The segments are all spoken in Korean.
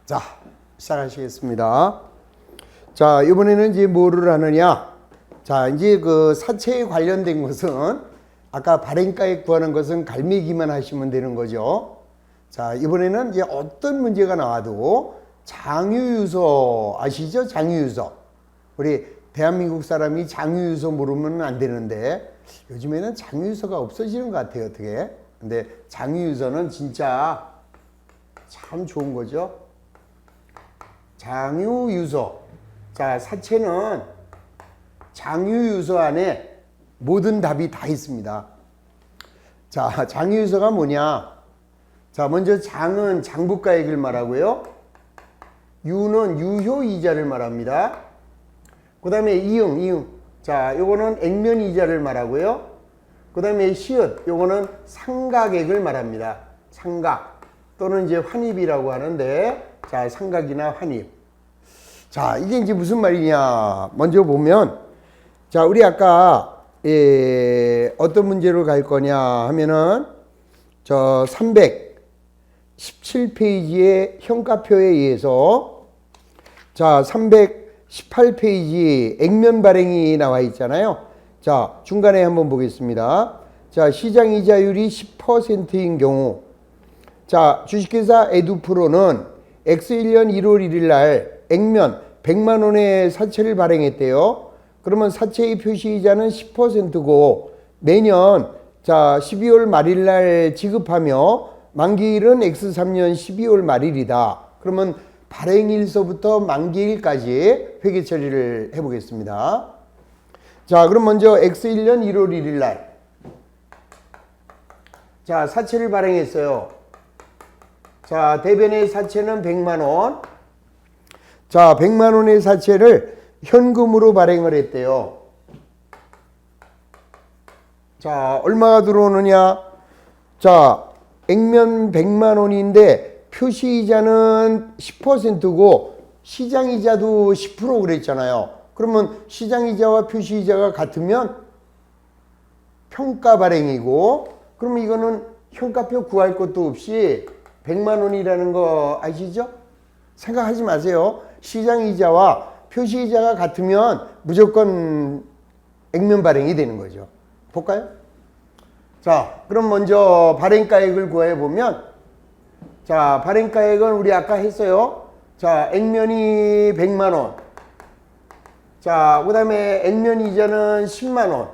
자, 시작하시겠습니다. 자, 이번에는 이제 뭐를 하느냐? 자, 이제 그 사채에 관련된 것은 아까 발행가액 구하는 것은 갈매기만 하시면 되는 거죠. 자, 이번에는 이제 어떤 문제가 나와도 장유유서 아시죠? 장유유서. 우리 대한민국 사람이 장유유서 모르면 안 되는데 요즘에는 장유유서가 없어지는 것 같아요. 어떻게? 근데 장유유서는 진짜 참 좋은 거죠. 장유유서. 자, 사채는 장유유서 안에 모든 답이 다 있습니다. 자, 장유유서가 뭐냐? 자, 먼저 장은 장부가액을 말하고요. 유는 유효이자를 말합니다. 그 다음에 이응. 자, 요거는 액면이자를 말하고요. 그 다음에 시읒, 요거는 상각액을 말합니다. 상각 또는 이제 환입이라고 하는데, 자, 상각이나 환입. 자, 이게 이제 무슨 말이냐? 먼저 보면, 자, 우리 아까 어떤 문제로 갈 거냐 하면은 저 317페이지의 형가표에 의해서 자, 318페이지 액면 발행이 나와 있잖아요. 자, 중간에 한번 보겠습니다. 자, 시장이자율이 10%인 경우, 자, 주식회사 에듀프로는 X1년 1월 1일 날 액면 100만 원의 사채를 발행했대요. 그러면 사채의 표시이자는 10%고 매년 자 12월 말일 날 지급하며 만기일은 X3년 12월 말일이다. 그러면 발행일서부터 만기일까지 회계 처리를 해보겠습니다. 자, 그럼 먼저 X1년 1월 1일 날 자, 사채를 발행했어요. 자, 대변의 사채는 100만 원. 자, 100만 원의 사채를 현금으로 발행을 했대요. 자, 얼마가 들어오느냐? 자, 액면 100만 원인데 표시이자는 10%고 시장이자도 10% 그랬잖아요. 그러면 시장이자와 표시이자가 같으면 평가 발행이고, 그럼 이거는 형가표 구할 것도 없이 100만 원이라는 거 아시죠? 생각하지 마세요. 시장이자와 표시이자가 같으면 무조건 액면 발행이 되는 거죠. 볼까요? 자, 그럼 먼저 발행가액을 구해보면, 자, 발행가액은 우리 아까 했어요. 자, 액면이 100만 원. 자, 그 다음에 액면이자는 10만 원.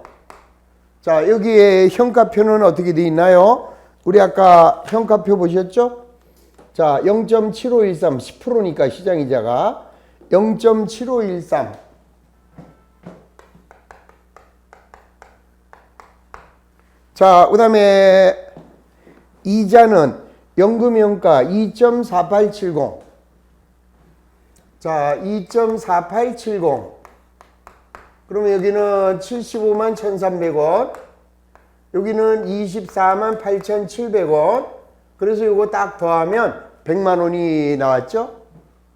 자, 여기에 형가표는 어떻게 돼 있나요? 우리 아까 형가표 보셨죠? 자, 0.7513, 10%니까 시장이자가 0.7513. 자, 그 다음에 이자는 연금형가 2.4870. 자, 2.4870. 그러면 여기는 75만 1,300원. 여기는 24만 8,700원. 그래서 이거 딱 더하면 100만 원이 나왔죠?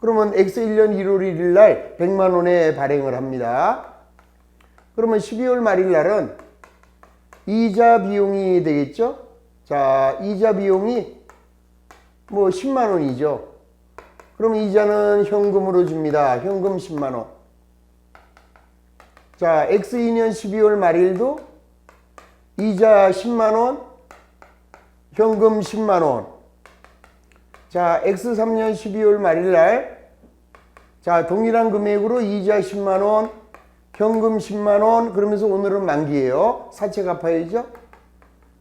그러면 X1년 1월 1일 날 100만 원에 발행을 합니다. 그러면 12월 말일 날은 이자 비용이 되겠죠? 자, 이자 비용이 뭐 10만 원이죠. 그럼 이자는 현금으로 줍니다. 현금 10만 원. 자, X2년 12월 말일도 이자 10만 원, 현금 10만 원. 자, X3년 12월 말일 날 자, 동일한 금액으로 이자 10만 원, 현금 10만 원. 그러면서 오늘은 만기예요. 사채 갚아야죠.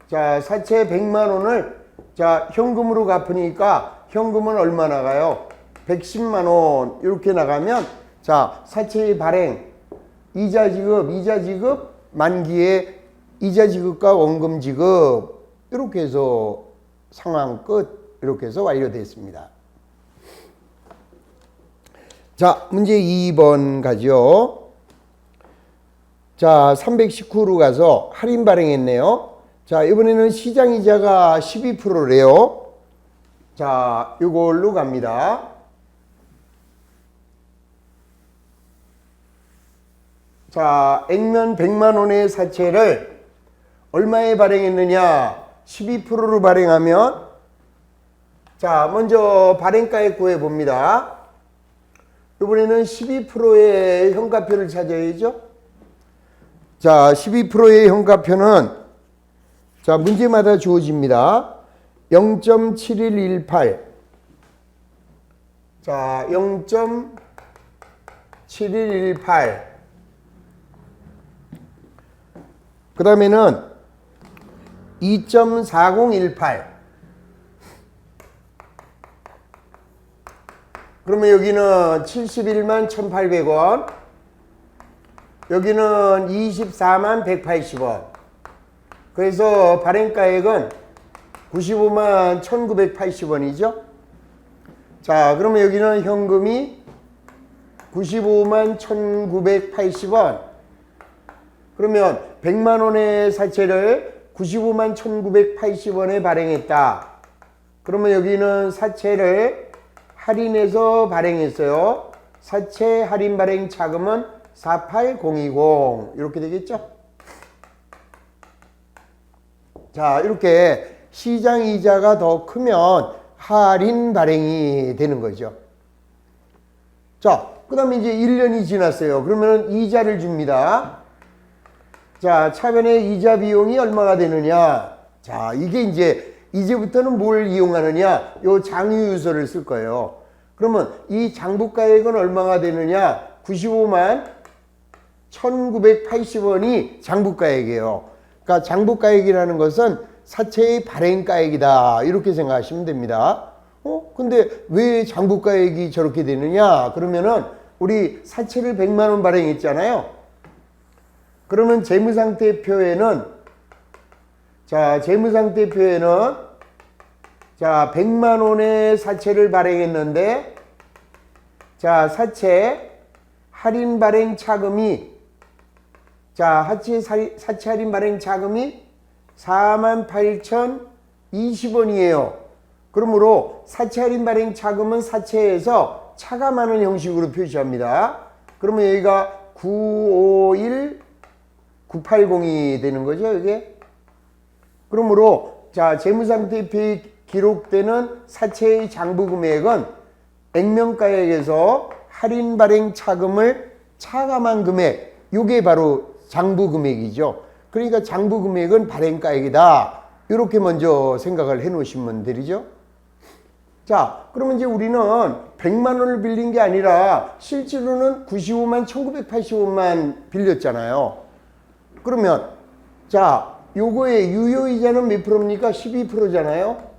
자, 사채 100만 원을 자, 현금으로 갚으니까 현금은 얼마 나가요? 110만 원. 이렇게 나가면 자, 사채의 발행, 이자 지급, 만기에 이자 지급과 원금 지급. 이렇게 해서 상황 끝. 이렇게 해서 완료됐습니다. 자, 문제 2번 가죠. 자, 319로 가서 할인 발행했네요. 자, 이번에는 시장이자가 12%래요. 자, 이걸로 갑니다. 자, 액면 100만 원의 사채를 얼마에 발행했느냐? 12%로 발행하면 자, 먼저 발행가액 구해봅니다. 이번에는 12%의 현가표를 찾아야죠. 자, 12%의 현가표는 자, 문제마다 주어집니다. 0.7118. 자, 0.7118. 그 다음에는 2.4018. 그러면 여기는 71만 1,800원. 여기는 24만 180원. 그래서 발행가액은 95만 1,980원이죠. 자, 그러면 여기는 현금이 95만 1,980원. 그러면 100만 원의 사채를 95만 1,980원에 발행했다. 그러면 여기는 사채를 할인해서 발행했어요. 사채 할인 발행 차금은 48020 이렇게 되겠죠. 자, 이렇게 시장 이자가 더 크면 할인 발행이 되는 거죠. 자, 그 다음에 이제 1년이 지났어요. 그러면 이자를 줍니다. 자, 차변의 이자 비용이 얼마가 되느냐. 자, 이게 이제부터는 뭘 이용하느냐. 요 장유유서를 쓸 거예요. 그러면 이 장부가액은 얼마가 되느냐. 95만 1,980원이 장부가액이에요. 그러니까 장부가액이라는 것은 사채의 발행가액이다. 이렇게 생각하시면 됩니다. 근데 왜 장부가액이 저렇게 되느냐? 그러면은 우리 사채를 100만 원 발행했잖아요. 그러면 재무상태표에는 자, 재무상태표에는 자, 100만 원의 사채를 발행했는데 자, 사채 할인 발행 차금이 자, 사채 할인 발행 차금이 48,020원이에요. 그러므로 사채 할인 발행 차금은 사채에서 차감하는 형식으로 표시합니다. 그러면 여기가 951980이 되는 거죠, 이게. 그러므로 자, 재무상태표에 기록되는 사채의 장부 금액은 액면가액에서 할인 발행 차금을 차감한 금액, 이게 바로 장부 금액이죠. 그러니까 장부 금액은 발행가액이다. 이렇게 먼저 생각을 해 놓으시면 되죠. 자, 그러면 이제 우리는 100만 원을 빌린 게 아니라 실제로는 95만 1,980원만 빌렸잖아요. 그러면 자, 요거의 유효이자는 몇 프로입니까? 12%잖아요.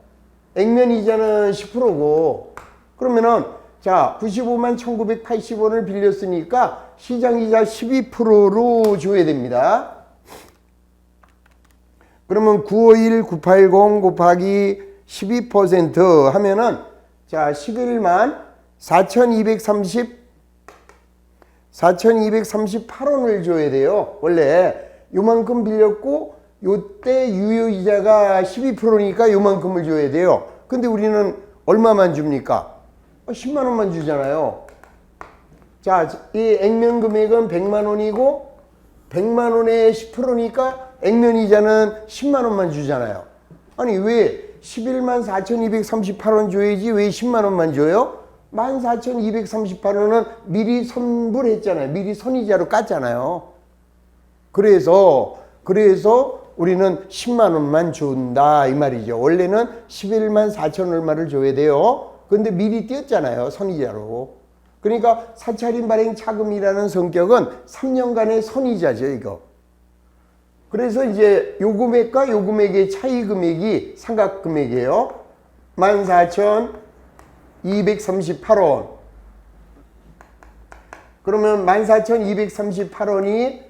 액면이자는 10%고 그러면은 자, 95만 1,980원을 빌렸으니까 시장이자 12%로 줘야 됩니다. 그러면 951980 곱하기 12% 하면은 자, 11만 4,238원을 줘야 돼요. 원래 요만큼 빌렸고 요때 유효이자가 12%니까 요만큼을 줘야 돼요. 근데 우리는 얼마만 줍니까? 10만 원만 주잖아요. 자, 이 액면 금액은 100만 원이고 100만 원에 10%니까 액면 이자는 10만 원만 주잖아요. 아니 왜 11만 4,238원 줘야지 왜 10만 원만 줘요? 14,238원은 미리 선불했잖아요. 미리 선이자로 깠잖아요. 그래서 우리는 10만 원만 준다 이 말이죠. 원래는 11만 4천 얼마를 줘야 돼요. 근데 미리 띄었잖아요. 선이자로. 그러니까 사채 할인 발행 차금이라는 성격은 3년간의 선이자죠, 이거. 그래서 이제 요 금액과 요 금액의 차이 금액이 삼각 금액이에요. 14,238원. 그러면 14,238원이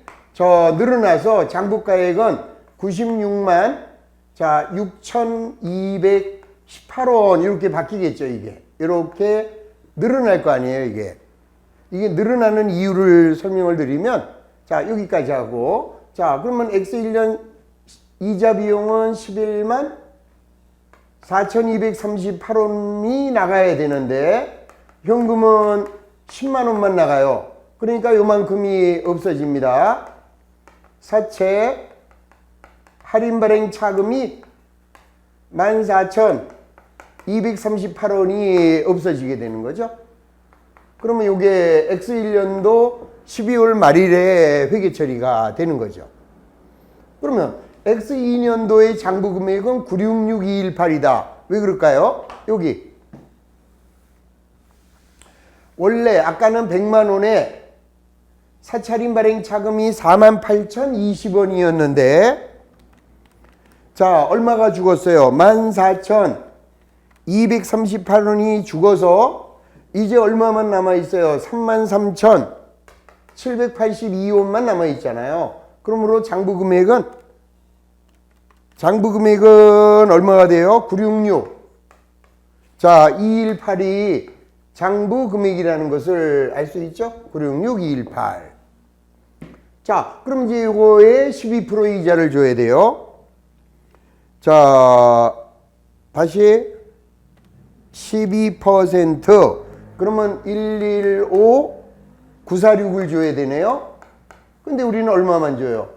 늘어나서 장부가액은 96만 자 6,218원 이렇게 바뀌겠죠. 이게 이렇게 늘어날 거 아니에요. 이게 늘어나는 이유를 설명을 드리면 자 여기까지 하고 자 그러면 X1년 이자 비용은 11만 4,238원이 나가야 되는데 현금은 10만 원만 나가요. 그러니까 요만큼이 없어집니다. 사채 할인 발행 차금이 14,238 238원이 없어지게 되는 거죠. 그러면 이게 X1년도 12월 말일에 회계 처리가 되는 거죠. 그러면 X2년도의 장부 금액은 966218이다. 왜 그럴까요? 여기 원래 아까는 100만 원에 사차림 발행 차금이 48,020원이었는데 자, 얼마가 죽었어요? 14,238원이 죽어서 이제 얼마만 남아있어요? 33,782원만 남아있잖아요. 그러므로 장부 금액은 얼마가 돼요? 966. 자, 218이 장부 금액이라는 것을 알 수 있죠? 966, 218. 자, 그럼 이제 이거에 12% 이자를 줘야 돼요. 자, 다시 12% 그러면 115, 946을 줘야 되네요. 근데 우리는 얼마만 줘요?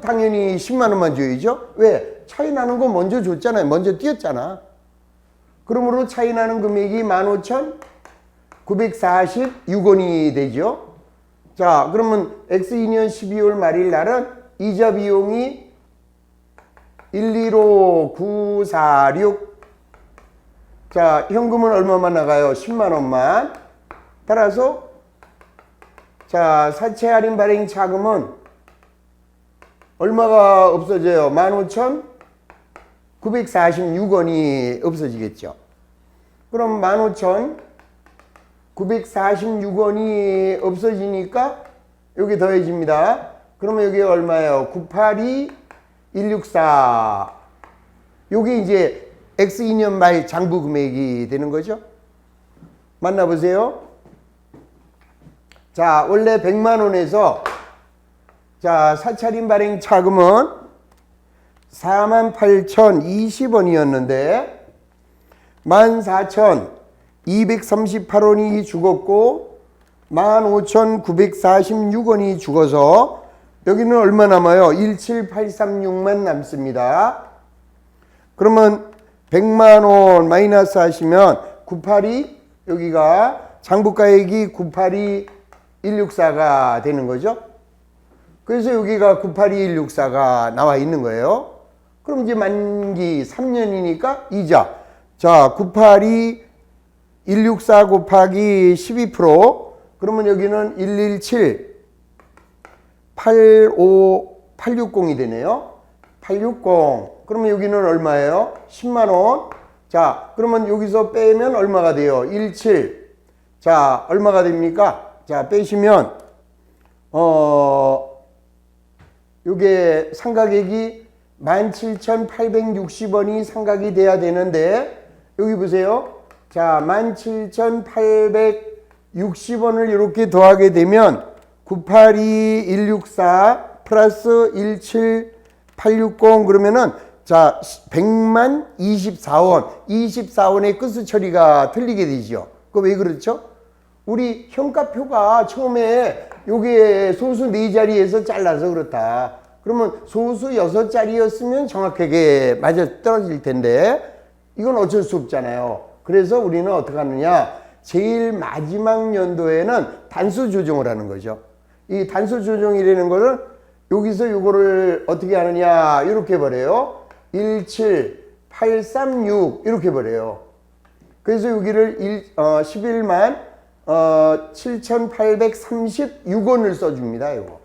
당연히 10만 원만 줘야죠. 왜? 차이 나는 거 먼저 줬잖아요. 먼저 띄었잖아. 그러므로 차이 나는 금액이 15,946원이 되죠. 자, 그러면 X2년 12월 말일 날은 이자 비용이 115,946. 자, 현금은 얼마만 나가요? 10만 원만. 따라서 자, 사채 할인 발행 차금은 얼마가 없어져요? 15,946원이 없어지겠죠. 그럼 15,946원이 없어지니까 여기 더해집니다. 그러면 여기 얼마예요? 982,164. 요게 이제 X2년 말 장부 금액이 되는 거죠. 만나보세요. 자, 원래 100만 원에서 자, 사차림 발행 차금은 48,020원이었는데 14,238원이 죽었고 15,946원이 죽어서 여기는 얼마 남아요? 17,836만 남습니다. 그러면 100만 원 마이너스 하시면 982 여기가 장부가액이 982,164가 되는 거죠. 그래서 여기가 982,164가 나와 있는 거예요. 그럼 이제 만기 3년이니까 이자. 자, 982,164 곱하기 12%. 그러면 여기는 117,860이 되네요. 860. 그러면 여기는 얼마예요? 10만 원. 자, 그러면 여기서 빼면 얼마가 돼요? 17. 자, 얼마가 됩니까? 자, 빼시면 요게 상가액이 17,860원이 상각이 돼야 되는데 여기 보세요. 자, 17,860원을 이렇게 더하게 되면 982,164 플러스 17,860 그러면은 자, 100만 24원. 24원의 끝수 처리가 틀리게 되죠. 그거 왜 그렇죠? 우리 현가표가 처음에 요게 소수 4자리에서 잘라서 그렇다. 그러면 소수 6자리였으면 정확하게 맞아 떨어질 텐데 이건 어쩔 수 없잖아요. 그래서 우리는 어떻게 하느냐? 제일 마지막 연도에는 단수 조정을 하는 거죠. 이 단수 조정이라는 거는 여기서 요거를 어떻게 하느냐? 이렇게 버려요. 17,836 이렇게 버려요. 그래서 여기를 11만 7,836원을 써줍니다. 이거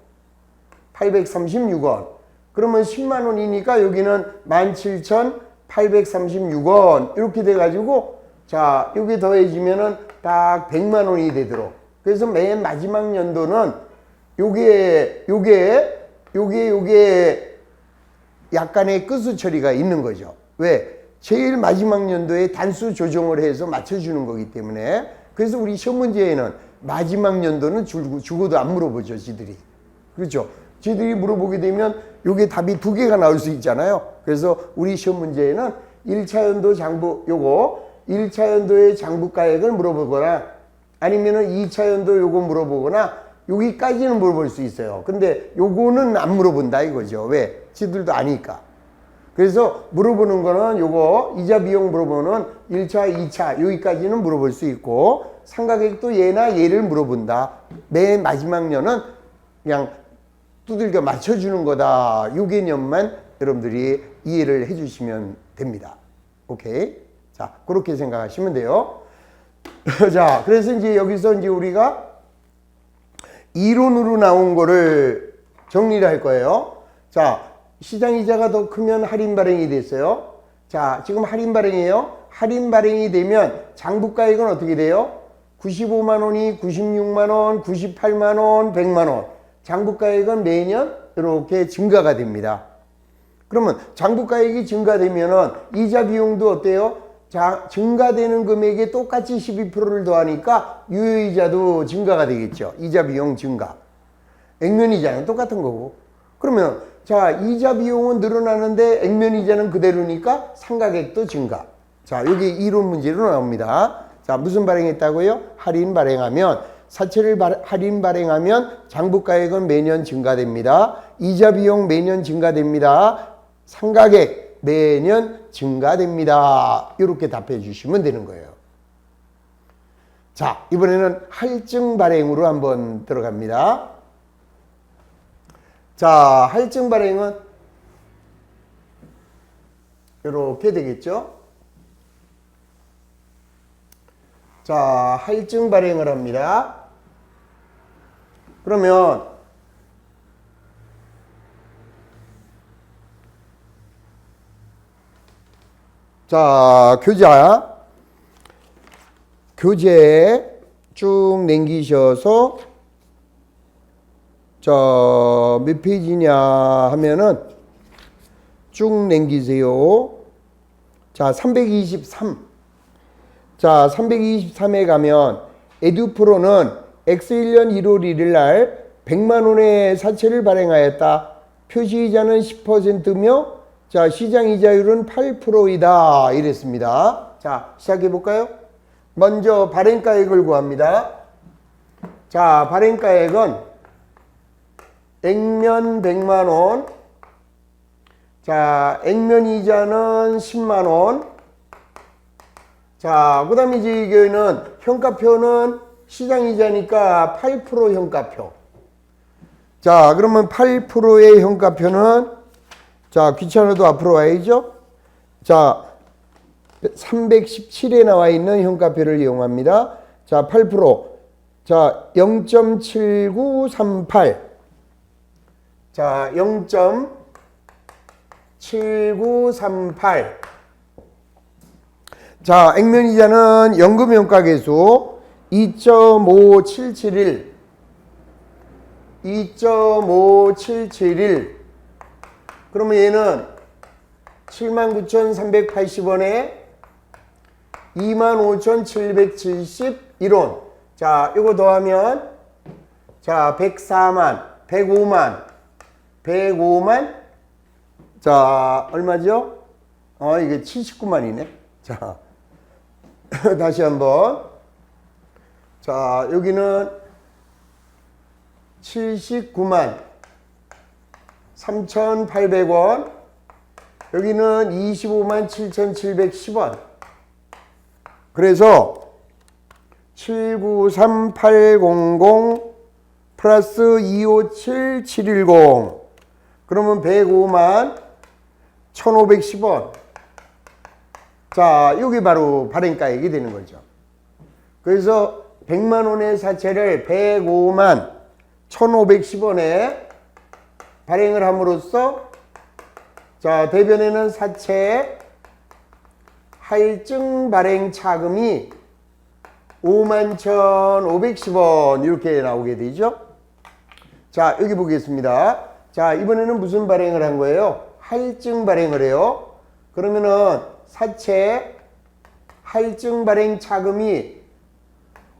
836원. 그러면 10만 원이니까 여기는 17,836원 이렇게 돼가지고 자, 여기 더해지면은 딱 100만 원이 되도록. 그래서 맨 마지막 연도는 요게 약간의 끝수 처리가 있는 거죠. 왜? 제일 마지막 연도에 단수 조정을 해서 맞춰주는 거기 때문에. 그래서 우리 시험 문제에는 마지막 연도는 죽어도 안 물어보죠, 지들이. 그렇죠? 지들이 물어보게 되면 요게 답이 2개가 나올 수 있잖아요. 그래서 우리 시험 문제에는 1차 연도 장부, 요거 1차 연도의 장부가액을 물어보거나 아니면은 2차 연도 요거 물어보거나 여기까지는 물어볼 수 있어요. 근데 요거는 안 물어본다 이거죠. 왜? 지들도 아니까. 그래서 물어보는 거는 요거 이자 비용 물어보는 1차, 2차 여기까지는 물어볼 수 있고 상가객도 얘나 얘를 물어본다. 맨 마지막 년은 그냥 두들겨 맞춰주는 거다. 요 개념만 여러분들이 이해를 해주시면 됩니다. 오케이? 자, 그렇게 생각하시면 돼요. 자, 그래서 이제 여기서 이제 우리가 이론으로 나온 거를 정리를 할 거예요. 자, 시장 이자가 더 크면 할인 발행이 됐어요. 자, 지금 할인 발행이에요. 할인 발행이 되면 장부가액은 어떻게 돼요? 95만 원이 96만 원, 98만 원, 100만 원. 장부가액은 매년 이렇게 증가가 됩니다. 그러면 장부가액이 증가되면은 이자 비용도 어때요? 자, 증가되는 금액에 똑같이 12%를 더하니까 유효이자도 증가가 되겠죠. 이자 비용 증가. 액면이자는 똑같은 거고. 그러면 자, 이자 비용은 늘어나는데 액면이자는 그대로니까 상가액도 증가. 자, 여기 이론 문제로 나옵니다. 자, 무슨 발행했다고요? 할인 발행하면 사채를 할인 발행하면 장부가액은 매년 증가됩니다. 이자 비용 매년 증가됩니다. 상가액 매년 증가됩니다. 이렇게 답해 주시면 되는 거예요. 자, 이번에는 할증 발행으로 한번 들어갑니다. 자, 할증 발행은 이렇게 되겠죠. 자, 할증 발행을 합니다. 그러면 자, 교재 쭉 남기셔서 자, 몇 페이지냐 하면은 쭉 남기세요. 자, 323. 자, 323에 가면 에듀프로는 X1년 1월 1일 날 100만 원의 사채를 발행하였다. 표시이자는 10%며 자, 시장이자율은 8%이다. 이랬습니다. 자, 시작해 볼까요? 먼저 발행가액을 구합니다. 자, 발행가액은 액면 100만 원. 자, 액면 이자는 10만 원. 자, 그 다음에 이제 이거는 현가표는 시장이자니까 8% 현가표. 자, 그러면 8%의 현가표는 자, 귀찮아도 앞으로 와야죠. 자, 317에 나와 있는 현가표를 이용합니다. 자, 8%. 자, 0.7938. 자, 0.7938. 자, 액면이자는 연금효과계수 2.5771. 2.5771. 그러면 얘는 79,380원에 25,771원. 자, 이거 더하면 자, 104만, 105만. 자, 얼마죠? 이게 79만이네. 자, 다시 한번. 자, 여기는 79만 3,800원. 여기는 25만 7,710원. 그래서 793800 플러스 257710. 그러면 105만 1,510원. 자, 여기 바로 발행가액이 되는 거죠. 그래서 100만 원의 사채를 105만 1,510원에 발행을 함으로써 자, 대변에는 사채 할증 발행 차금이 51,510원 이렇게 나오게 되죠. 자, 여기 보겠습니다. 자, 이번에는 무슨 발행을 한 거예요? 할증 발행을 해요. 그러면은 사채 할증 발행 차금이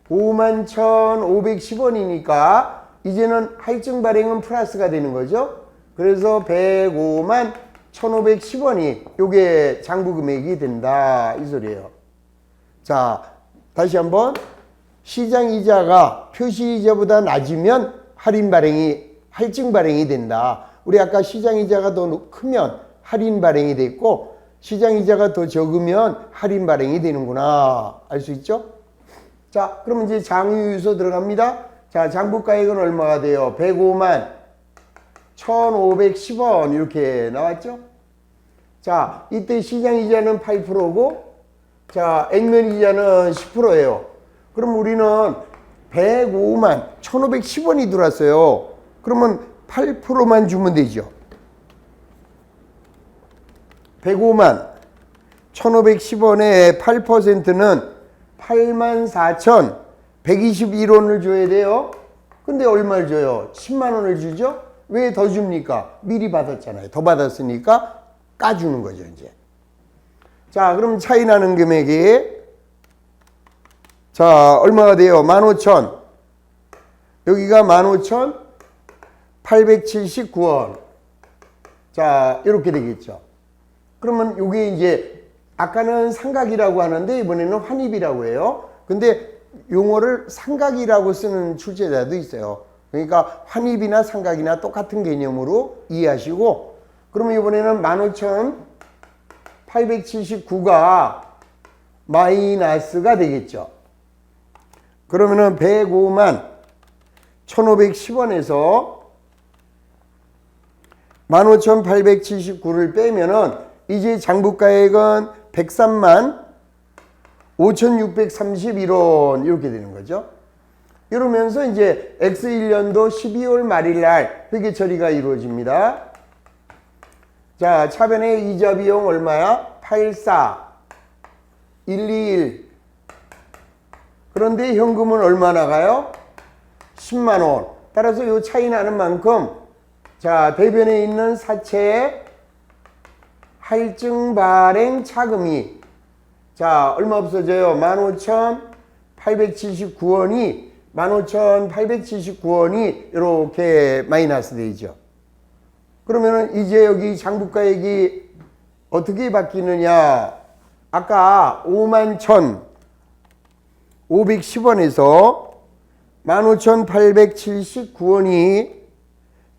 51,510원이니까 이제는 할증 발행은 플러스가 되는 거죠. 그래서 105만 1,510원이 요게 장부 금액이 된다 이 소리예요. 자, 다시 한번. 시장 이자가 표시 이자보다 낮으면 할증 발행이 된다. 우리 아까 시장 이자가 더 크면 할인 발행이 됐고 시장 이자가 더 적으면 할인 발행이 되는구나. 알 수 있죠? 자, 그럼 이제 장유유서 들어갑니다. 자, 장부가액은 얼마가 돼요? 105만 1,510원 이렇게 나왔죠? 자, 이때 시장 이자는 8%고 자, 액면 이자는 10%예요. 그럼 우리는 105만 1,510원이 들어왔어요. 그러면 8%만 주면 되죠. 105만 1,510원의 8%는 84,121원을 줘야 돼요. 근데 얼마를 줘요? 10만 원을 주죠? 왜 더 줍니까? 미리 받았잖아요. 더 받았으니까 까주는 거죠, 이제. 자, 그럼 차이 나는 금액이 자, 얼마가 돼요? 15,000. 여기가 15,879원. 자, 이렇게 되겠죠. 그러면 이게 이제 아까는 상각이라고 하는데 이번에는 환입이라고 해요. 근데 용어를 상각이라고 쓰는 출제자도 있어요. 그러니까 환입이나 상각이나 똑같은 개념으로 이해하시고 그러면 이번에는 15,879가 마이너스가 되겠죠. 그러면은 105만 1,510원에서 15,879를 빼면은 이제 장부가액은 103만 5,631원 이렇게 되는 거죠. 이러면서 이제 X1년도 12월 말일 날 회계 처리가 이루어집니다. 자, 차변의 이자 비용 얼마야? 84,121. 그런데 현금은 얼마 나가요? 10만 원. 따라서 이 차이 나는 만큼 자, 대변에 있는 사채의 할증 발행 차금이 자, 얼마 없어져요? 15,879원이 15,879원이 이렇게 마이너스 되죠. 그러면은 이제 여기 장부가액이 어떻게 바뀌느냐? 아까 51,510원에서 15,879원이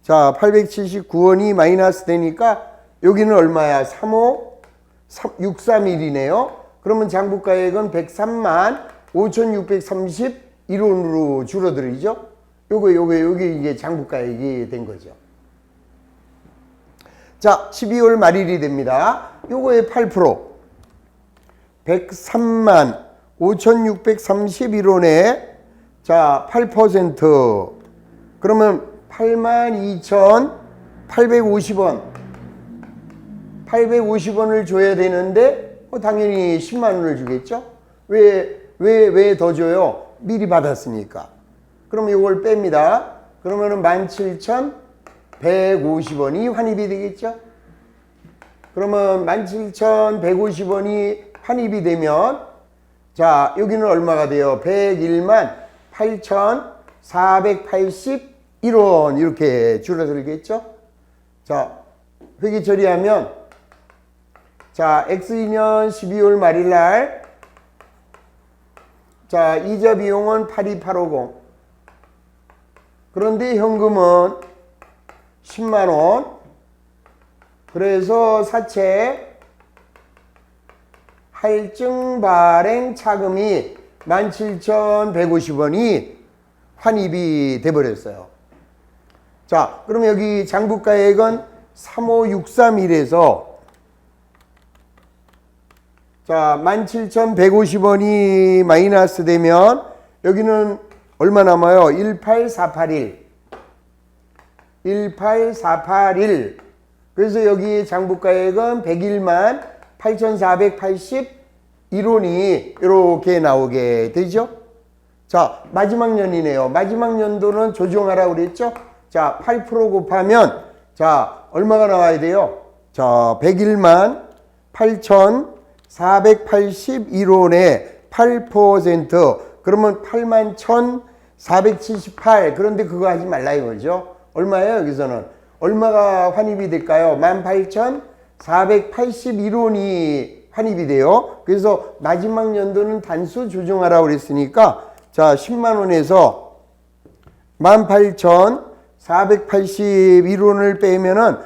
자, 879원이 마이너스 되니까 여기는 얼마야? 35,631이네요. 그러면 장부가액은 103만 5,631원으로 줄어들이죠. 요게 이게 장부가액이 된 거죠. 자, 12월 말일이 됩니다. 요거의 8%. 103만 5,631원에 자, 8%. 그러면 82,850원. 850원을 줘야 되는데 당연히 10만 원을 주겠죠? 왜 더 줘요? 미리 받았으니까. 그럼 이걸 뺍니다. 그러면은 17,150원이 환입이 되겠죠? 그러면 17,150원이 환입이 되면 자, 여기는 얼마가 돼요? 101만 8,481원 이렇게 줄어들겠죠? 자, 회계 처리하면 자, X2년 12월 말일 날 자, 이자 비용은 82,850. 그런데 현금은 10만 원. 그래서 사채 할증 발행 차금이 17,150원이 환입이 돼버렸어요. 자, 그럼 여기 장부가액은 35,631에서 자, 17,150원이 마이너스 되면 여기는 얼마 남아요? 18481. 18481. 그래서 여기 장부가액은 101만 8,481원이 이렇게 나오게 되죠. 자, 마지막 년이네요. 마지막 년도는 조정하라고 그랬죠. 자, 8% 곱하면 자, 얼마가 나와야 돼요? 자, 101만 8,481원에 8%. 그러면 81,478. 그런데 그거 하지 말라 이거죠. 얼마예요, 여기서는? 얼마가 환입이 될까요? 18,481원이 환입이 돼요. 그래서 마지막 연도는 단수 조정하라고 그랬으니까 자, 10만 원에서 18,481원을 빼면은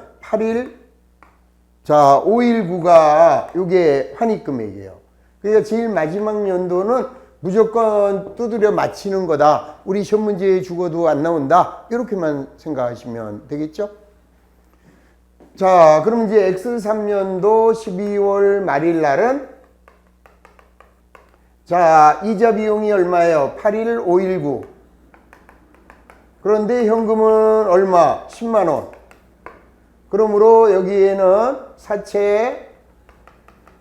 자, 519가 요게 환입금액이에요. 그러니까 제일 마지막 연도는 무조건 두드려 맞히는 거다. 우리 시험 문제에 죽어도 안 나온다. 이렇게만 생각하시면 되겠죠? 자, 그럼 이제 X3년도 12월 말일 날은 자, 이자 비용이 얼마예요? 8일 519. 그런데 현금은 얼마? 10만 원. 그러므로 여기에는 사채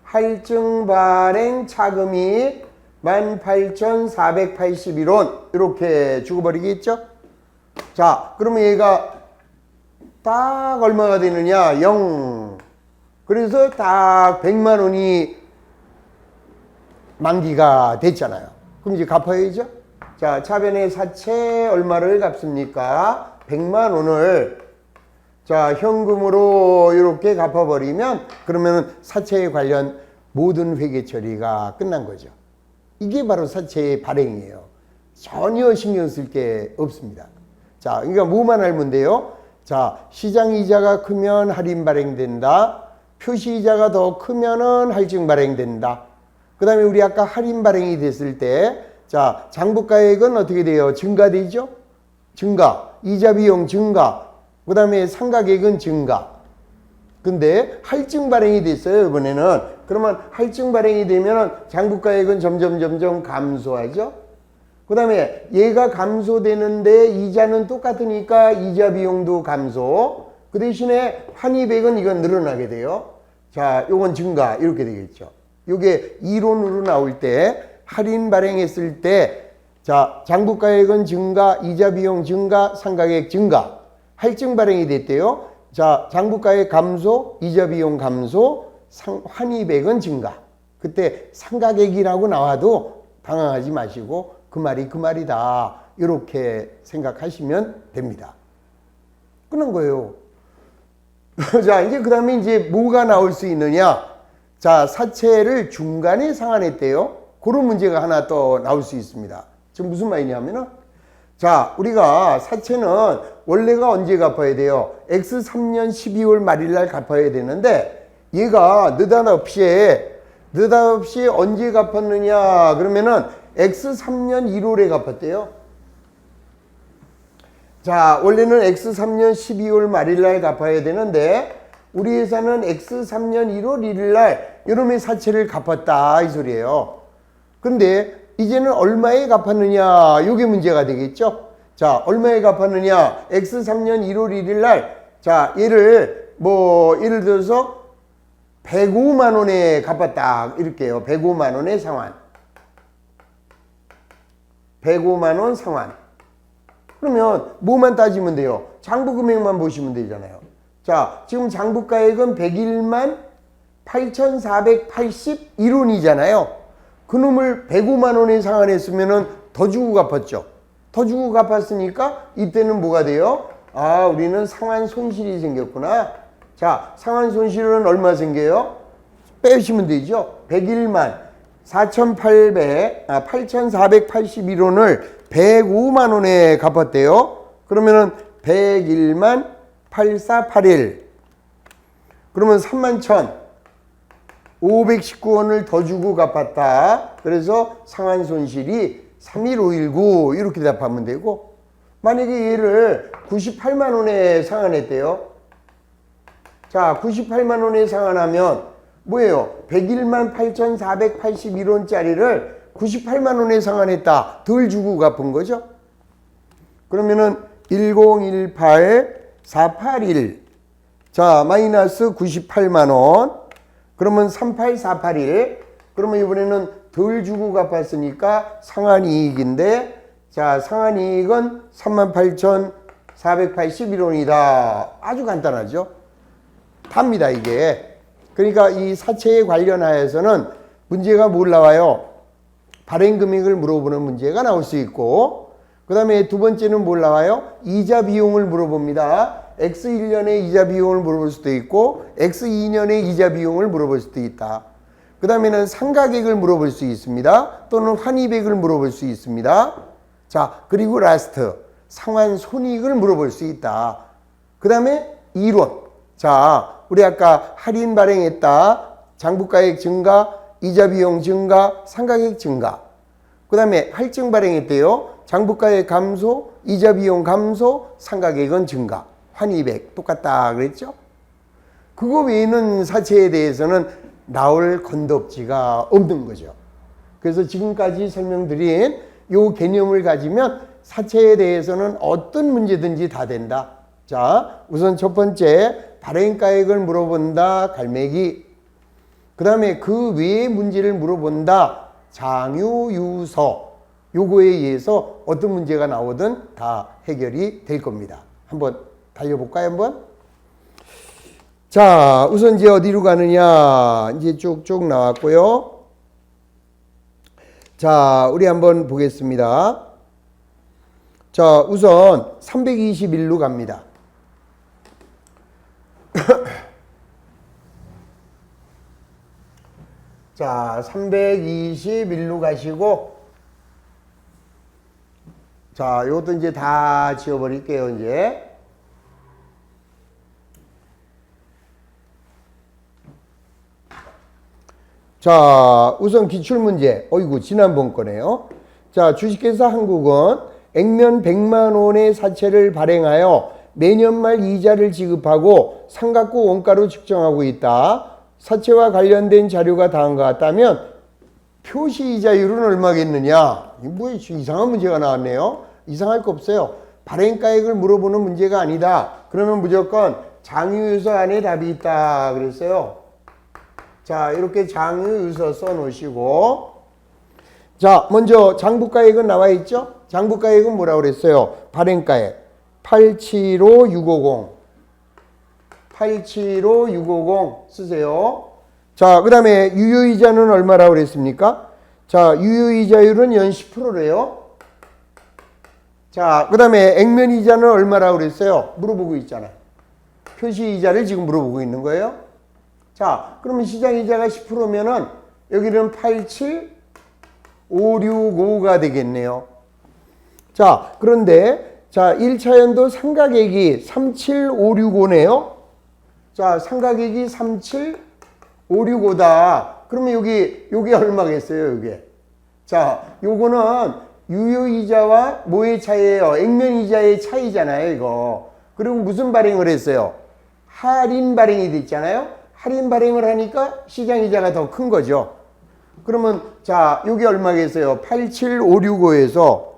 할증 발행 차금이 18,481원 이렇게 죽어버리겠죠? 자, 그러면 얘가 딱 얼마가 되느냐? 0. 그래서 딱 100만 원이 만기가 됐잖아요. 그럼 이제 갚아야죠? 자, 차변의 사채 얼마를 갚습니까? 100만 원을 자, 현금으로 이렇게 갚아버리면 그러면은 사채에 관련 모든 회계 처리가 끝난 거죠. 이게 바로 사채의 발행이에요. 전혀 신경 쓸 게 없습니다. 자, 그러니까 뭐만 알면 돼요? 자, 시장 이자가 크면 할인 발행된다. 표시 이자가 더 크면은 할증 발행된다. 그 다음에 우리 아까 할인 발행이 됐을 때, 자, 장부가액은 어떻게 돼요? 증가되죠? 증가. 이자 비용 증가. 그 다음에 상가액은 증가. 근데 할증 발행이 됐어요, 이번에는. 그러면 할증 발행이 되면 장부가액은 점점 감소하죠? 그 다음에 얘가 감소되는데 이자는 똑같으니까 이자 비용도 감소. 그 대신에 환입액은 이건 늘어나게 돼요. 자, 요건 증가. 이렇게 되겠죠. 요게 이론으로 나올 때 할인 발행했을 때 자, 장부가액은 증가, 이자 비용 증가, 상가액 증가. 할증 발행이 됐대요. 자, 장부가액 감소, 이자 비용 감소, 환입액은 증가. 그때 상가액이라고 나와도 당황하지 마시고 그 말이 그 말이다. 이렇게 생각하시면 됩니다. 끝난 거예요. 자, 이제 그 다음에 이제 뭐가 나올 수 있느냐? 자, 사채를 중간에 상환했대요. 그런 문제가 하나 또 나올 수 있습니다. 지금 무슨 말이냐면은 자, 우리가 사채는 원래가 언제 갚아야 돼요? X3년 12월 말일 날 갚아야 되는데 얘가 느닷없이 언제 갚았느냐? 그러면은 X3년 1월에 갚았대요. 자, 원래는 X3년 12월 말일 날 갚아야 되는데 우리 회사는 X3년 1월 1일 날 이놈의 사채를 갚았다 이 소리예요. 근데 이제는 얼마에 갚았느냐 이게 문제가 되겠죠. 자, 얼마에 갚았느냐? X3년 1월 1일 날 자, 얘를 예를 들어서 105만 원에 갚았다 이럴게요. 105만 원의 상환. 105만 원 상환. 그러면 뭐만 따지면 돼요? 장부 금액만 보시면 되잖아요. 자, 지금 장부가액은 101만 8,481원이잖아요. 그놈을 105만 원에 상환했으면은 더 주고 갚았죠. 더 주고 갚았으니까 이때는 뭐가 돼요? 아, 우리는 상환 손실이 생겼구나. 자, 상환 손실은 얼마 생겨요? 빼시면 되죠. 101만 8,481원을 105만 원에 갚았대요. 그러면은 101만 8481. 그러면 31,519원을 더 주고 갚았다. 그래서 상환 손실이 31519 이렇게 답하면 되고, 만약에 얘를 98만 원에 상환했대요. 자, 98만 원에 상환하면 뭐예요? 101만 8,481원짜리를 98만 원에 상환했다. 덜 주고 갚은 거죠. 그러면은 1018481 자, 마이너스 98만 원. 그러면 38481. 그러면 이번에는 덜 주고 갚았으니까 상환이익인데, 자, 상환이익은 38,481원이다. 아주 간단하죠. 답니다, 이게. 그러니까 이 사채에 관련하여서는 문제가 뭘 나와요? 발행 금액을 물어보는 문제가 나올 수 있고, 그 다음에 두 번째는 뭘 나와요? 이자 비용을 물어봅니다. X1년의 이자 비용을 물어볼 수도 있고 X2년의 이자 비용을 물어볼 수도 있다. 그 다음에는 상가액을 물어볼 수 있습니다. 또는 환입액을 물어볼 수 있습니다. 자, 그리고 라스트 상환 손익을 물어볼 수 있다. 그 다음에 이론. 자, 우리 아까 할인 발행했다. 장부가액 증가, 이자 비용 증가, 상가액 증가. 그 다음에 할증 발행했대요. 장부가액 감소, 이자 비용 감소, 상가액은 증가. 환입액 똑같다 그랬죠? 그거 외에는 사채에 대해서는 나올 건덕지가 없는 거죠. 그래서 지금까지 설명드린 요 개념을 가지면 사채에 대해서는 어떤 문제든지 다 된다. 자, 우선 첫 번째 발행가액을 물어본다. 갈매기. 그 다음에 그 외의 문제를 물어본다. 장유유서. 요거에 의해서 어떤 문제가 나오든 다 해결이 될 겁니다. 한번 달려볼까요? 한번. 자, 우선 이제 어디로 가느냐. 이제 쭉쭉 나왔고요. 자, 우리 한번 보겠습니다. 자, 우선 321로 갑니다. 자, 321로 가시고, 자, 요것도 이제 다 지워버릴게요, 이제. 자, 우선 기출문제. 어이구, 지난번 거네요. 자, 주식회사 한국은 액면 100만 원의 사채를 발행하여 매년 말 이자를 지급하고 상각구 원가로 측정하고 있다. 사채와 관련된 자료가 다음과 같다면 표시 이자율은 얼마겠느냐? 뭐 이상한 문제가 나왔네요. 이상할 거 없어요. 발행가액을 물어보는 문제가 아니다. 그러면 무조건 장유유서 안에 답이 있다 그랬어요. 자, 이렇게 장유유서 써놓으시고, 자, 먼저 장부가액은 나와 있죠? 장부가액은 뭐라고 그랬어요? 발행가액 875650 875650 쓰세요. 자, 그 다음에 유효이자는 얼마라고 그랬습니까? 자, 유효이자율은 연 10%래요. 자, 그 다음에 액면이자는 얼마라고 그랬어요? 물어보고 있잖아요. 표시이자를 지금 물어보고 있는 거예요. 자, 그러면 시장이자가 10%면은 여기는 87565가 되겠네요. 자, 그런데 자, 1차 연도 상가액이 37565네요. 자, 상가액이 37565다. 그러면 여기 얼마겠어요, 여기? 자, 요거는 유효이자와 뭐의 차이예요? 액면이자의 차이잖아요, 이거. 그리고 무슨 발행을 했어요? 할인 발행이 됐잖아요. 할인 발행을 하니까 시장이자가 더 큰 거죠. 그러면 자, 여기 얼마겠어요? 87565에서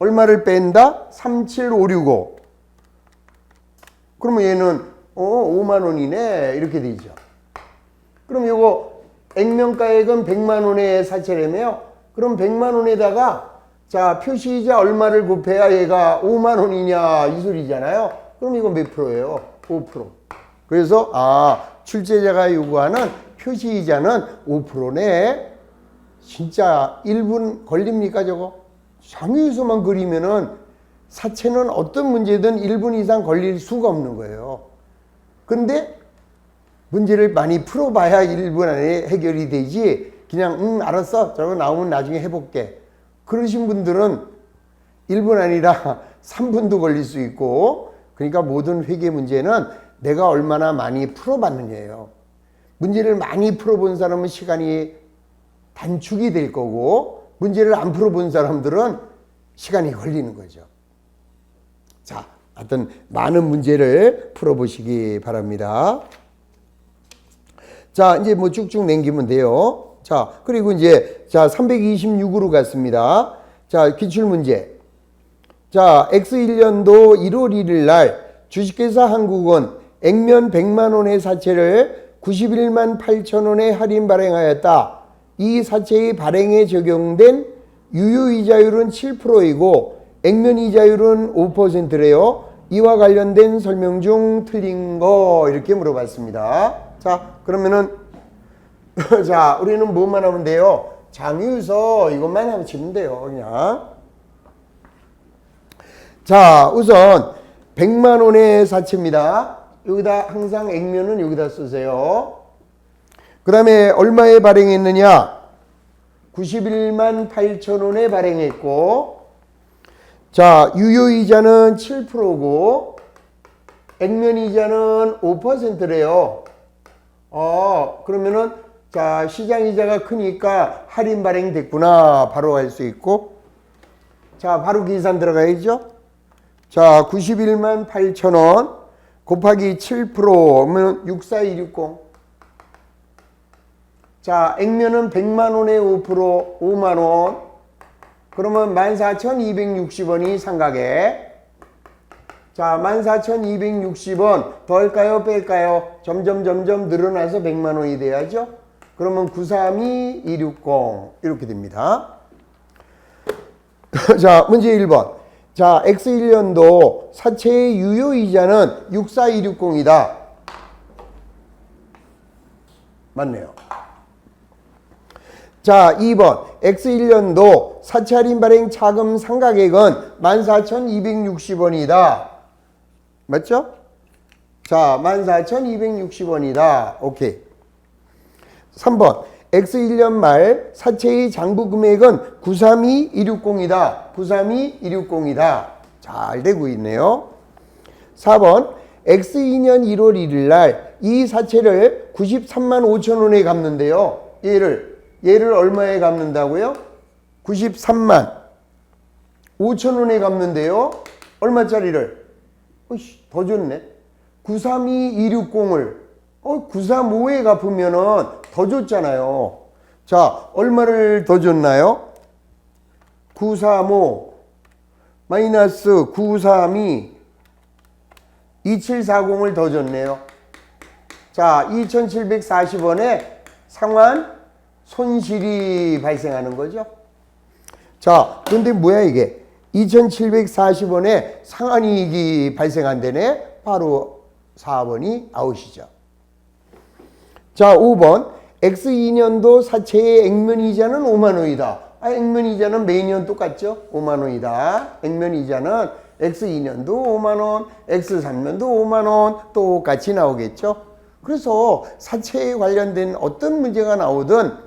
얼마를 뺀다? 37565. 그러면 얘는 5만 원이네 이렇게 되죠. 그럼 이거 액면가액은 100만 원의 사채라며요. 그럼 100만 원에다가 자, 표시이자 얼마를 곱해야 얘가 5만 원이냐 이 소리잖아요. 그럼 이거 몇 프로예요? 5%. 그래서 출제자가 요구하는 표시이자는 5%네. 진짜 1분 걸립니까 저거? 장유유서만 그리면은 사채는 어떤 문제든 1분 이상 걸릴 수가 없는 거예요. 근데 문제를 많이 풀어봐야 1분 안에 해결이 되지, 그냥 알았어 저거 나오면 나중에 해볼게 그러신 분들은 1분 아니라 3분도 걸릴 수 있고, 그러니까 모든 회계 문제는 내가 얼마나 많이 풀어봤느냐예요. 문제를 많이 풀어본 사람은 시간이 단축이 될 거고, 문제를 안 풀어본 사람들은 시간이 걸리는 거죠. 자, 하여튼 많은 문제를 풀어보시기 바랍니다. 자, 이제 뭐 쭉쭉 남기면 돼요. 자, 그리고 이제 자 326으로 갔습니다. 자, 기출문제. 자, X1년도 1월 1일 날 주식회사 한국은 액면 100만 원의 사채를 91만 8천 원에 할인 발행하였다. 이 사채의 발행에 적용된 유효이자율은 7%이고 액면이자율은 5%래요. 이와 관련된 설명 중 틀린 거 이렇게 물어봤습니다. 자, 그러면은 자, 우리는 뭐만 하면 돼요? 장유유서 이것만 하면 치면 돼요, 그냥. 자, 우선 100만 원의 사채입니다. 여기다 항상 액면은 여기다 쓰세요. 그 다음에 얼마에 발행했느냐? 91만 8천 원에 발행했고, 자, 유효이자는 7%고, 액면이자는 5%래요. 그러면은 자, 시장이자가 크니까 할인 발행됐구나. 바로 할 수 있고. 자, 바로 계산 들어가야죠. 자, 91만 8천 원 곱하기 7%면 64260. 자, 액면은 100만 원에 5% 5만 원. 그러면 14,260원이 상가계. 자, 14,260원 더할까요? 뺄까요? 점점 늘어나서 100만 원이 돼야죠. 그러면 932260 이렇게 됩니다. 자, 문제 1번. 자, X1년도 사채의 유효이자는 64260이다. 맞네요. 자, 2번. X1년도 사채 할인 발행 차금 상가액은 14,260원이다. 맞죠? 자, 14,260원이다. 오케이. 3번. X1년 말 사채의 장부 금액은 932260이다. 932260이다. 잘 되고 있네요. 4번. X2년 1월 1일 날 이 사채를 93만 5천 원에 갚는데요. 얘를 얼마에 갚는다고요? 93만 5천 원에 갚는데요. 얼마짜리를? 더 줬네. 932260을 935에 갚으면은 더 줬잖아요. 자, 얼마를 더 줬나요? 935 마이너스 932 2740을 더 줬네요. 자, 2740원에 상환 손실이 발생하는 거죠. 자, 근데 뭐야 이게? 2740원에 상환이익이 발생한다네. 바로 4번이 아웃이죠. 자, 5번. X2년도 사채의 액면이자는 5만원이다. 액면이자는 매년 똑같죠? 5만원이다. 액면이자는 X2년도 5만원, X3년도 5만원 똑같이 나오겠죠? 그래서 사채에 관련된 어떤 문제가 나오든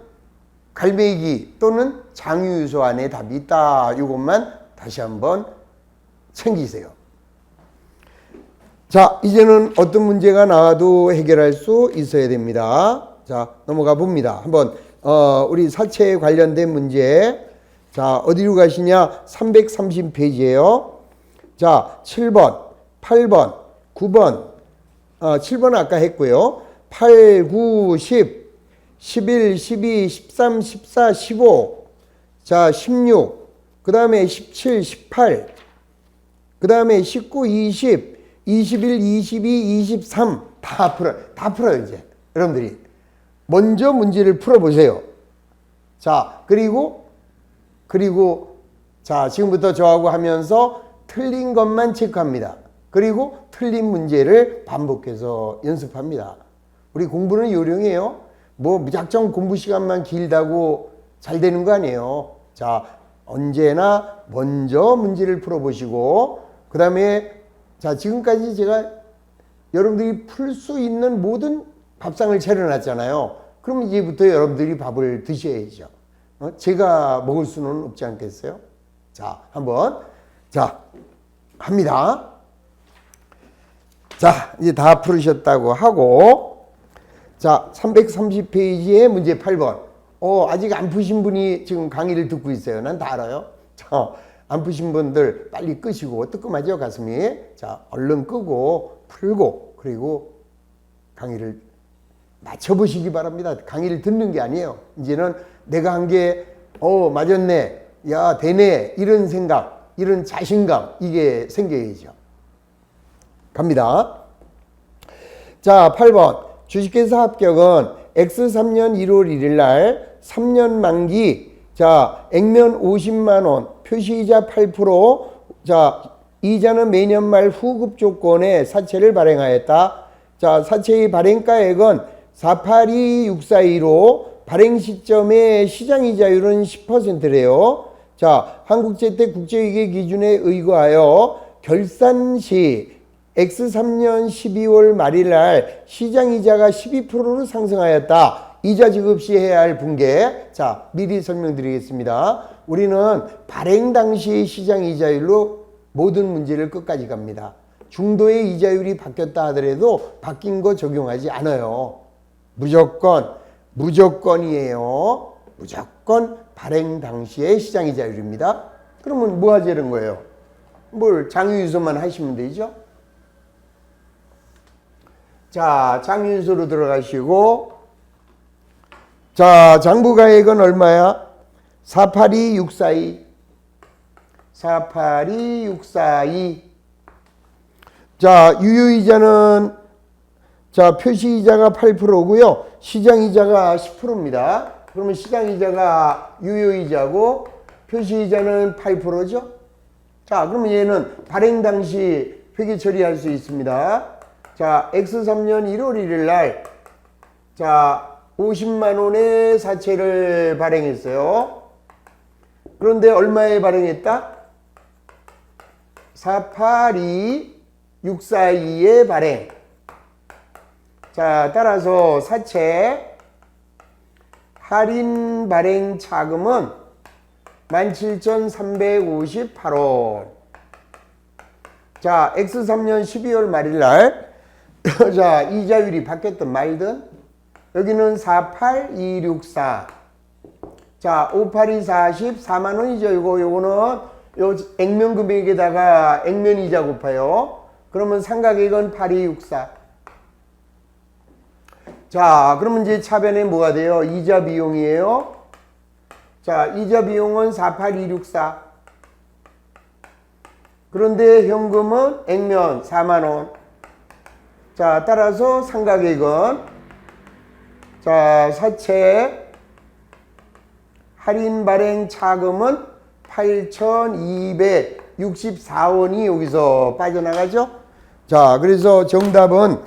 갈매기 또는 장유유소 안에 답이 있다. 이것만 다시 한번 챙기세요. 자, 이제는 어떤 문제가 나와도 해결할 수 있어야 됩니다. 자, 넘어가 봅니다. 한번 우리 사채에 관련된 문제. 자, 어디로 가시냐? 330페이지예요. 자, 7번, 8번, 9번. 7번 아까 했고요. 8, 9, 10, 11, 12, 13, 14, 15. 자, 16. 그 다음에 17, 18. 그 다음에 19, 20, 21, 22, 23. 다 풀어요, 이제. 여러분들이. 먼저 문제를 풀어보세요. 자, 그리고, 자, 지금부터 저하고 하면서 틀린 것만 체크합니다. 그리고 틀린 문제를 반복해서 연습합니다. 우리 공부는 요령이에요. 뭐 무작정 공부 시간만 길다고 잘 되는 거 아니에요. 자, 언제나 먼저 문제를 풀어보시고 그 다음에 자, 지금까지 제가 여러분들이 풀 수 있는 모든 밥상을 차려놨잖아요. 그럼 이제부터 여러분들이 밥을 드셔야죠. 제가 먹을 수는 없지 않겠어요? 자, 한번 자 합니다. 자, 이제 다 풀으셨다고 하고 자, 330페이지에 문제 8번. 아직 안 푸신 분이 지금 강의를 듣고 있어요. 난 다 알아요. 자, 안 푸신 분들 빨리 끄시고 뜨끔하죠, 가슴이. 자, 얼른 끄고 풀고 그리고 강의를 맞춰보시기 바랍니다. 강의를 듣는 게 아니에요. 이제는 내가 한 게 맞았네, 야 되네, 이런 생각, 이런 자신감 이게 생겨야죠. 갑니다. 자, 8번. 주식회사 합격은 X3년 1월 1일 날 3년 만기 자, 액면 50만 원, 표시이자 8%, 자, 이자는 매년 말 후급 조건에 사채를 발행하였다. 자, 사채의 발행가액은 482642로 발행 시점의 시장이자율은 10%래요. 자, 한국재택 국제회계 기준에 의거하여 결산 시 X3년 12월 말일 날 시장이자가 12%로 상승하였다. 이자 지급 시 해야 할 분계. 자, 미리 설명드리겠습니다. 우리는 발행 당시 시장이자율로 모든 문제를 끝까지 갑니다. 중도의 이자율이 바뀌었다 하더라도 바뀐 거 적용하지 않아요. 무조건이에요. 무조건 발행 당시의 시장 이자율입니다. 그러면 뭐 하자는 거예요? 뭘 장유유서만 하시면 되죠? 자, 장유유서로 들어가시고, 자, 장부가액은 얼마야? 482642. 482642. 자, 유효이자는, 자, 표시이자가 8%고요. 시장이자가 10%입니다. 그러면 시장이자가 유효이자고, 표시이자는 8%죠? 자, 그러면 얘는 발행 당시 회계 처리할 수 있습니다. 자, X3년 1월 1일 날, 자, 50만 원의 사채를 발행했어요. 그런데 얼마에 발행했다? 482642에 발행. 자, 따라서 사채 할인 발행 차금은 17,358원. 자, X3년 12월 말일 날, 자, 이자율이 바뀌었든 말든, 여기는 48264. 자, 582 40, 4만 원이죠. 요거는, 요 액면 금액에다가 액면 이자 곱해요. 그러면 상가액은 8264. 자, 그러면 이제 차변에 뭐가 돼요? 이자 비용이에요. 자, 이자 비용은 48264. 그런데 현금은 액면 4만원. 자, 따라서 상가액은, 자, 사채 할인 발행 차금은 8,264원이 여기서 빠져나가죠. 자, 그래서 정답은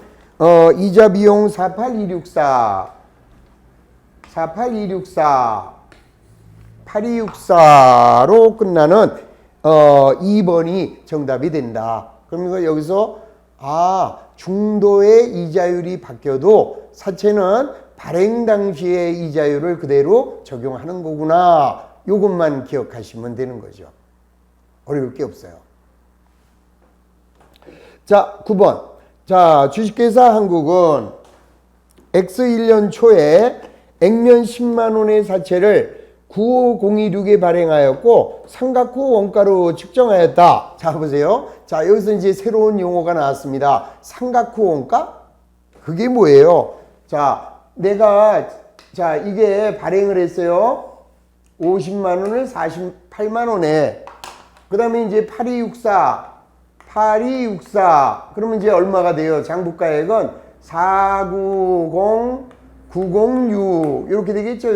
이자 비용 48264. 8264로 끝나는 2번이 정답이 된다. 그러면서 여기서 중도의 이자율이 바뀌어도 사채는 발행 당시의 이자율을 그대로 적용하는 거구나. 요것만 기억하시면 되는 거죠. 어려울 게 없어요. 자, 9번. 자, 주식회사 한국은 X1년 초에 액면 10만 원의 사채를 95026에 발행하였고 삼각후 원가로 측정하였다. 자, 보세요. 자, 여기서 이제 새로운 용어가 나왔습니다. 삼각후 원가? 그게 뭐예요? 자, 자, 이게 발행을 했어요. 50만 원을 48만 원에. 그 다음에 이제 8264. 그러면 이제 얼마가 돼요? 장부가액은 490906. 이렇게 되겠죠?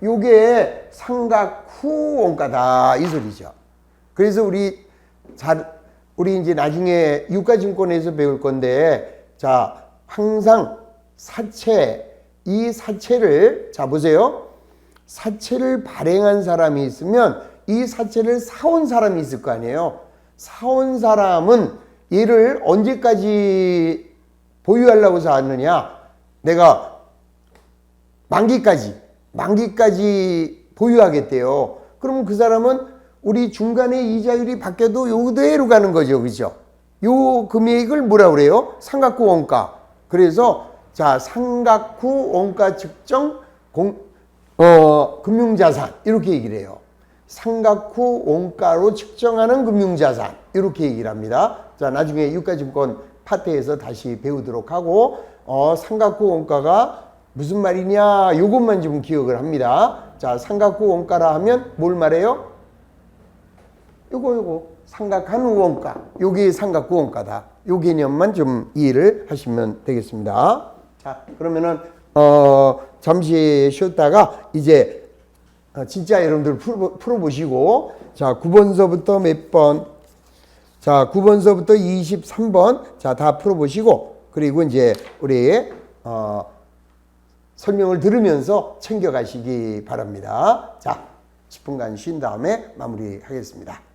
요게 상각후 원가다. 이 소리죠. 그래서 우리 이제 나중에 유가증권에서 배울 건데, 자, 항상 이 사채를, 자, 보세요. 사채를 발행한 사람이 있으면 이 사채를 사온 사람이 있을 거 아니에요. 사온 사람은 얘를 언제까지 보유하려고 샀느냐? 내가 만기까지 보유하겠대요. 그러면 그 사람은 우리 중간에 이자율이 바뀌어도 요 그대로 가는 거죠. 그죠? 요 금액을 뭐라 그래요? 상각후 원가. 그래서 자, 상각후 원가 측정 금융자산 이렇게 얘기를 해요. 상각후 원가로 측정하는 금융자산 이렇게 얘기를 합니다. 자, 나중에 유가증권 파트에서 다시 배우도록 하고 상각후 원가가 무슨 말이냐 요것만 좀 기억을 합니다. 자, 상각후 원가라 하면 뭘 말해요? 요거 상각한 후 원가. 요게 상각후 원가다. 요 개념만 좀 이해를 하시면 되겠습니다. 자, 그러면은 잠시 쉬었다가 이제 진짜 여러분들 풀어보시고, 자, 9번서부터 몇 번? 자, 9번서부터 23번. 자, 다 풀어보시고, 그리고 이제 우리 설명을 들으면서 챙겨가시기 바랍니다. 자, 10분간 쉰 다음에 마무리하겠습니다.